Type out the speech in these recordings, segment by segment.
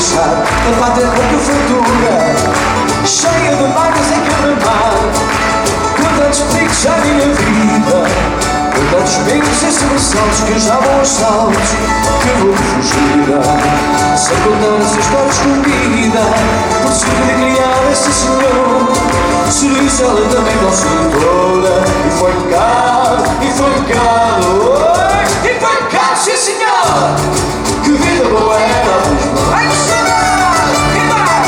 deixar a pátria pouca fartura, cheia de mágoas em cada mar. Com tantos perigos já vi na vida, com tantos medos e sobressaltos que já vão aos saltos, que vou fugir sem contar essa história escondida. Por surdo de criar esse senhor, serviço ela também não sedutora. E foi pecado, e foi pecado, oi, e foi pecado, sim senhor. Que vida boa era a Lisboa. Ai, que saudade, e vai.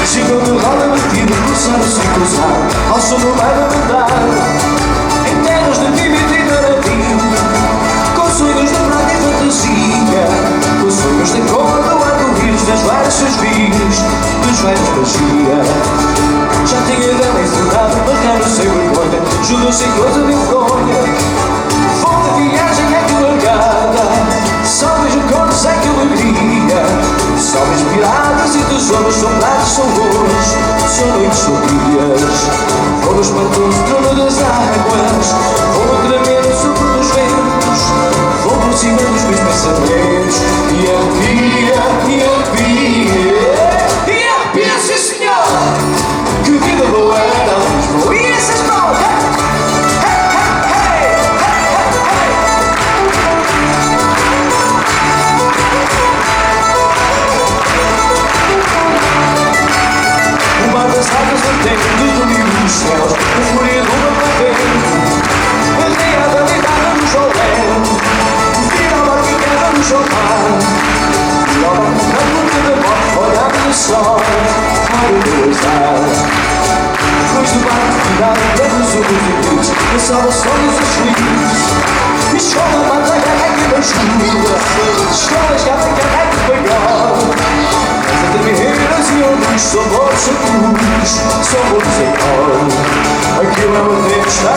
Chegou no roda batido, cruzaram-se e cruzaram ao som do baile a mandar, em terras de pimenta e narativo, com sonhos de prata e fantasia, com sonhos de cor do arco-íris, das várias vinhos, dos velhos magia. Já tinha dela encerrado, mas já não sei vergonha, judou-se em coisa de fronha. Volta de viagem é que largada, salve o cor sem que alegria, salve piratas e tesouros, são pratos, são louros, são noites sombrias. Vamos para o trono das águas, vou tremendo sobre os ventos, vou por cima dos meus pensamentos, e arrepia, e arrepia, e arrepia, sim senhor. Que vida boa era a Lisboa. E essas mãos, o mar das águas batendo, do livro dos céus, a fúria do mar batendo, a reada deitada no jolém, vira a barca e queda no jornal, vira a barca no canto da morte, olhada no sol, olha do azar. Depois do barco virado, todos os ouvidos, a salvação dos aflitos, e escola mata a guerra que me ajuda, escola escapa que é que foi pior. As guerreiras e outros são bons a cruz, são bons em cor. Aquilo é o tempo está